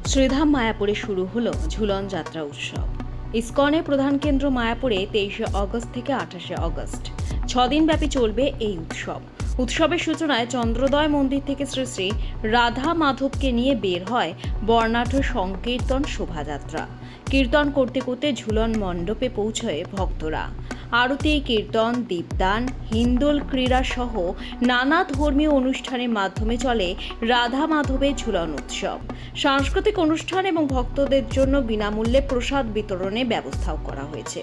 শ্রীধাম মায়াপুরে শুরু হলো ঝুলন যাত্রা উৎসব। ইসকনের প্রধান কেন্দ্র মায়াপুরে 23 অগস্ট থেকে 28 অগস্ট 6 দিন ব্যাপী চলবে এই উৎসব। উৎসবের সূচনায় চন্দ্রোদয় মন্দির থেকে শ্রী শ্রী রাধা মাধবকে নিয়ে বের হয় বর্ণাঢ্য সংকীর্তন শোভাযাত্রা। কীর্তন করতে করতে ঝুলন মণ্ডপে পৌঁছয় ভক্তরা। আরতি, কীর্তন, দীপদান, হিন্দোল ক্রীড়া সহ নানা ধর্মীয় অনুষ্ঠানের মাধ্যমে চলে রাধা মাধবের ঝুলন উৎসব। সাংস্কৃতিক অনুষ্ঠান এবং ভক্তদের জন্য বিনামূল্যে প্রসাদ বিতরণের ব্যবস্থাও করা হয়েছে।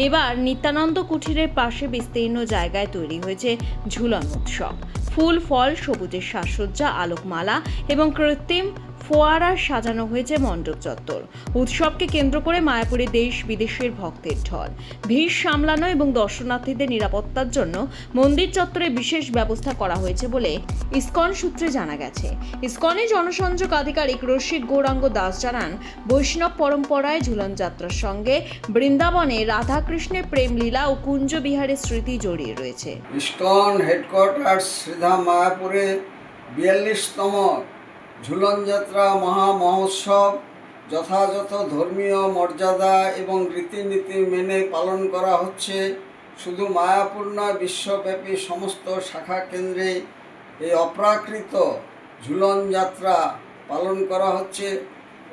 এবার নিত্যানন্দ কুঠিরের পাশে বিস্তীর্ণ জায়গায় তৈরি হয়েছে ঝুলন উৎসব। ফুল, ফল, সবুজের সাজসজ্জা, আলোকমালা এবং কৃত্রিম ফোয়ারা সাজানো হয়েছে মণ্ডপ চত্বর। উৎসবকে কেন্দ্র করে মায়াপুরে দেশ বিদেশের ভক্তের ঢল। ভিড় সামলানো এবং দর্শনার্থীদের নিরাপত্তার জন্য মন্দির চত্বরে বিশেষ ব্যবস্থা করা হয়েছে বলে ইসকন সূত্রে জানা গেছে। ইসকনের জনসংযোগ আধিকারিক রসিক গৌরাঙ্গ দাস জানান, বৈষ্ণব পরম্পরায় ঝুলন যাত্রার সঙ্গে বৃন্দাবনে রাধাকৃষ্ণের প্রেম লীলা ও কুঞ্জ বিহারের স্মৃতি জড়িয়ে রয়েছে। ইসকন হেডকোয়ার্টার শ্রীধাম মায়াপুরে 42তম ঝুলন যাত্রা মহা মহোৎসব যথাযথ ধর্মীয় মর্যাদা এবং রীতিনীতি মেনে পালন করা হচ্ছে। শুধু মায়াপুর নয়, বিশ্বব্যাপী সমস্ত শাখা কেন্দ্রে এই অপ্রাকৃত ঝুলন যাত্রা পালন করা হচ্ছে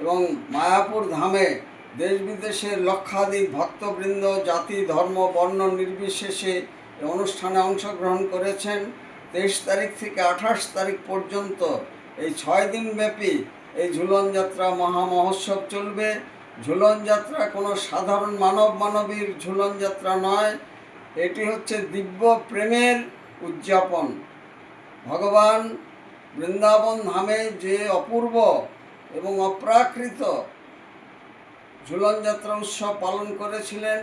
এবং মায়াপুর ধামে দেশ বিদেশের লক্ষাধিক ভক্তবৃন্দ জাতি, ধর্ম, বর্ণ নির্বিশেষে এই অনুষ্ঠানে অংশগ্রহণ করেছেন। 23 তারিখ থেকে 28 তারিখ পর্যন্ত এই 6 দিন ব্যাপী এই ঝুলন যাত্রা মহা মহোৎসব চলবে। ঝুলন যাত্রা কোনো সাধারণ মানবীর ঝুলন যাত্রা নয়, এটি হচ্ছে দিব্য প্রেমের উদযাপন। ভগবান বৃন্দাবন ধামে যে অপূর্ব এবং অপ্রাকৃত ঝুলন যাত্রা উৎসব পালন করেছিলেন,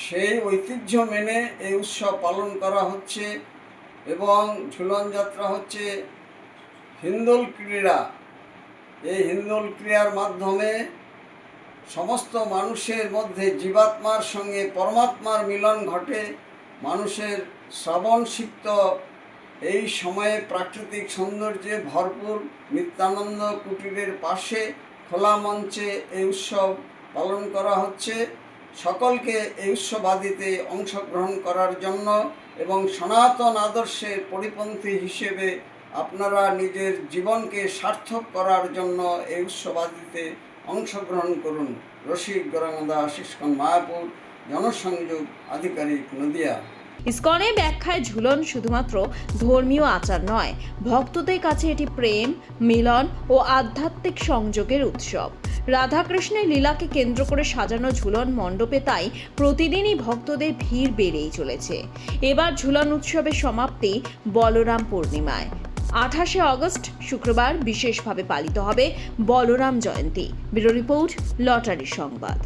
সেই ঐতিহ্য মেনে এই উৎসব পালন করা হচ্ছে। এবং ঝুলন যাত্রা হচ্ছে হিন্দোল ক্রীড়া। এই হিন্দোল ক্রীড়ার মাধ্যমে সমস্ত মানুষের মধ্যে জীবাত্মার সঙ্গে পরমাত্মার মিলন ঘটে। মানুষের শ্রবণসিক্ত এই সময়ে প্রাকৃতিক সৌন্দর্যে ভরপুর নিত্যানন্দ কুটিরের পাশে খোলা মঞ্চে এই উৎসব পালন করা হচ্ছে। সকলকে এই উৎসবাদিতে অংশগ্রহণ করার জন্য এবং সনাতন আদর্শের পরিপন্থী হিসেবে আপনারা নিজের জীবনকে সার্থক করার জন্য এই উৎসবাদিতে অংশগ্রহণ করুন। রসিক গৌরাঙ্গ দাস, ইসকন মায়াপুর, জনসংযোগ আধিকারিক, নদিয়া। ইসকনের ব্যাখ্যায় ঝুলন শুধুমাত্র ধর্মীয় আচার নয়, ভক্তদের কাছে এটি প্রেম, মিলন ও আধ্যাত্মিক সংযোগের উৎসব। রাধাকৃষ্ণের লীলাকে কেন্দ্র করে সাজানো ঝুলন মণ্ডপে তাই প্রতিদিনই ভক্তদের ভিড় বেড়েই চলেছে। এবার ঝুলন উৎসবের সমাপ্তি বলরাম পূর্ণিমায়। 28 অগস্ট শুক্রবার বিশেষভাবে পালিত হবে বলরাম জয়ন্তী। ব্যুরো রিপোর্ট, লটারি সংবাদ।